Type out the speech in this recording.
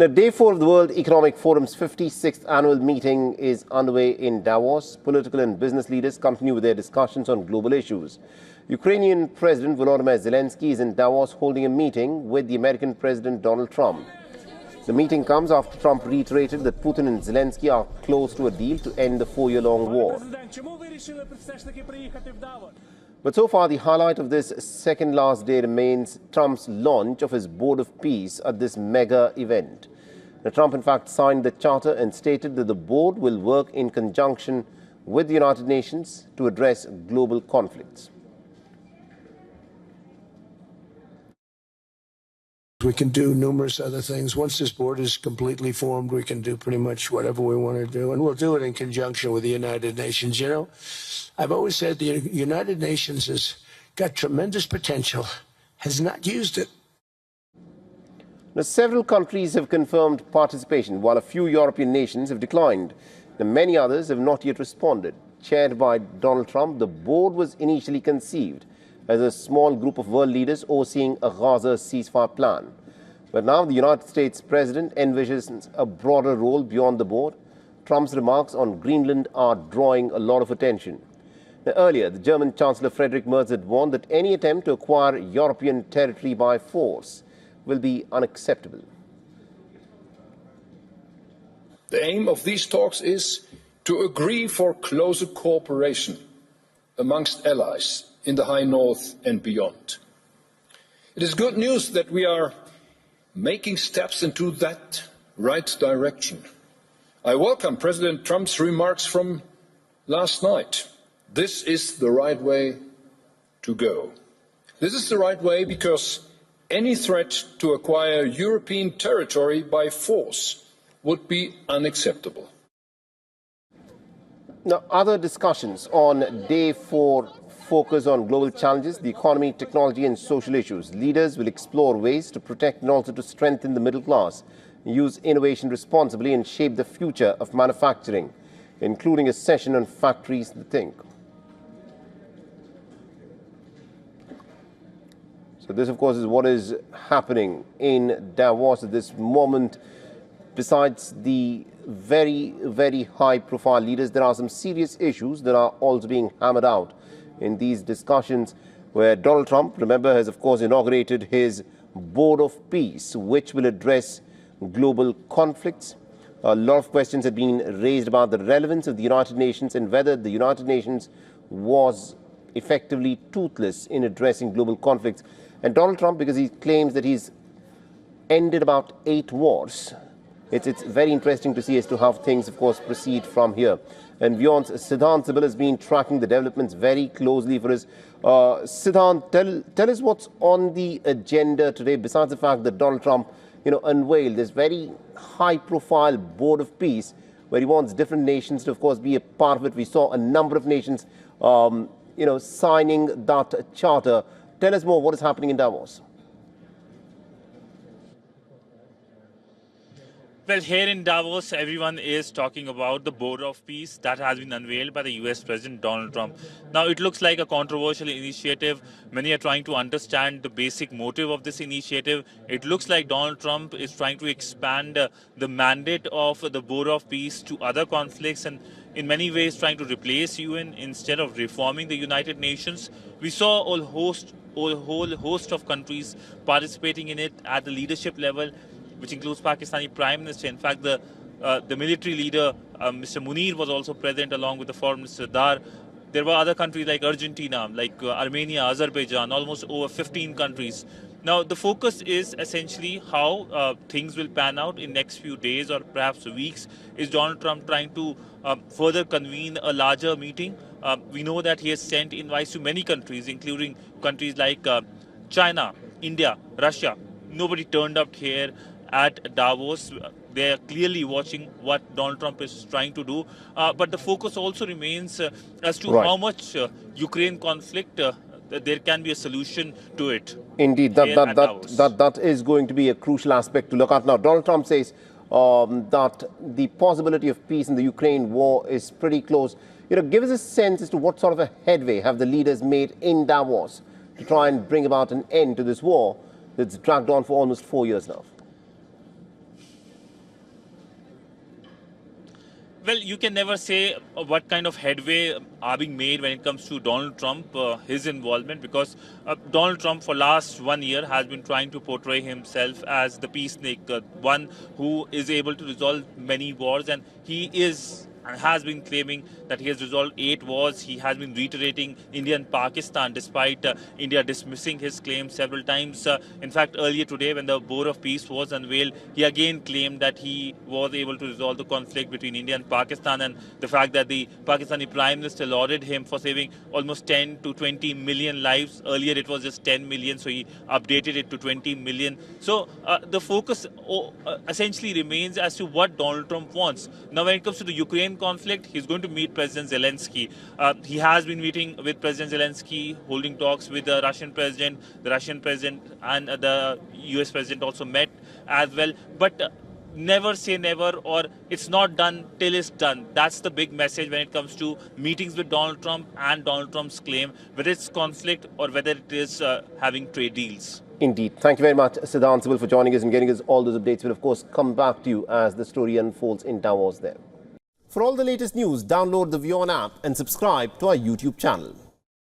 Now, Day 4 of the World Economic Forum's 56th annual meeting is underway in Davos. Political and business leaders continue with their discussions on global issues. Ukrainian President Volodymyr Zelensky is in Davos holding a meeting with the American President Donald Trump. The meeting comes after Trump reiterated that Putin and Zelensky are close to a deal to end the four-year-long war. But so far, the highlight of this second last day remains Trump's launch of his Board of Peace at this mega event. Now, Trump, in fact, signed the charter and stated that the board will work in conjunction with the United Nations to address global conflicts. We can do numerous other things. Once this board is completely formed, we can do pretty much whatever we want to do, and we'll do it in conjunction with the United Nations. You know, I've always said the United Nations has got tremendous potential, has not used it. Now, several countries have confirmed participation, while a few European nations have declined. Now, many others have not yet responded. Chaired by Donald Trump, the board was initially conceived as a small group of world leaders overseeing a Gaza ceasefire plan. But now the United States president envisions a broader role beyond the board. Trump's remarks on Greenland are drawing a lot of attention. Now, earlier, the German Chancellor Friedrich Merz had warned that any attempt to acquire European territory by force will be unacceptable. The aim of these talks is to agree for closer cooperation amongst allies in the High North and beyond. It is good news that we are making steps into that right direction. I welcome President Trump's remarks from last night. This is the right way to go. This is the right way because any threat to acquire European territory by force would be unacceptable. Now, other discussions on Day 4 focus on global challenges, the economy, technology and social issues. Leaders will explore ways to protect and also to strengthen the middle class, use innovation responsibly and shape the future of manufacturing, including a session on factories that think. So this, of course, is what is happening in Davos at this moment. Besides the very, very high-profile leaders, there are some serious issues that are also being hammered out in these discussions, where Donald Trump, remember, has, of course, inaugurated his Board of Peace, which will address global conflicts. A lot of questions have been raised about the relevance of the United Nations and whether the United Nations was effectively toothless in addressing global conflicts. And Donald Trump, because he claims that he's ended about 8 wars, it's very interesting to see as to how things, of course, proceed from here. And WION's Siddhant Sibyl has been tracking the developments very closely for us. Siddhant, tell us what's on the agenda today, besides the fact that Donald Trump, unveiled this very high-profile Board of Peace, where he wants different nations to, of course, be a part of it. We saw a number of nations, signing that charter. Tell us more what is happening in Davos. Well, here in Davos, everyone is talking about the Board of Peace that has been unveiled by the US President Donald Trump. Now, it looks like a controversial initiative. Many are trying to understand the basic motive of this initiative. It looks like Donald Trump is trying to expand the mandate of the Board of Peace to other conflicts and in many ways trying to replace UN instead of reforming the United Nations. We saw a whole host of countries participating in it at the leadership level, which includes Pakistani Prime Minister. In fact, the military leader, Mr. Munir, was also present along with the Foreign Minister Dar. There were other countries like Argentina, like Armenia, Azerbaijan, almost over 15 countries. Now, the focus is essentially how things will pan out in next few days or perhaps weeks. Is Donald Trump trying to further convene a larger meeting? We know that he has sent invites to many countries, including countries like China, India, Russia. Nobody turned up here at Davos. They are clearly watching what Donald Trump is trying to do. But the focus also remains as to how much Ukraine conflict there can be a solution to it. Indeed, that is going to be a crucial aspect to look at. Now, Donald Trump says that the possibility of peace in the Ukraine war is pretty close. Give us a sense as to what sort of a headway have the leaders made in Davos to try and bring about an end to this war that's dragged on for almost 4 years now. Well, you can never say what kind of headway are being made when it comes to Donald Trump, his involvement, because Donald Trump for last 1 year has been trying to portray himself as the peacemaker, one who is able to resolve many wars, and he is and has been claiming that he has resolved 8 wars. He has been reiterating India and Pakistan despite India dismissing his claims several times. In fact, earlier today when the Board of Peace was unveiled, he again claimed that he was able to resolve the conflict between India and Pakistan, and the fact that the Pakistani Prime Minister lauded him for saving almost 10 to 20 million lives. Earlier it was just 10 million, so he updated it to 20 million. So the focus essentially remains as to what Donald Trump wants. Now when it comes to the Ukraine conflict, he's going to meet President Zelensky. He has been meeting with President Zelensky, holding talks with the Russian president. The Russian president and the US president also met as well. But never say never, or it's not done till it's done. That's the big message when it comes to meetings with Donald Trump and Donald Trump's claim, whether it's conflict or whether it is having trade deals. Indeed. Thank you very much, Siddhant Sibil, for joining us and getting us all those updates. We'll, of course, come back to you as the story unfolds in Davos there. For all the latest news, download the WION app and subscribe to our YouTube channel.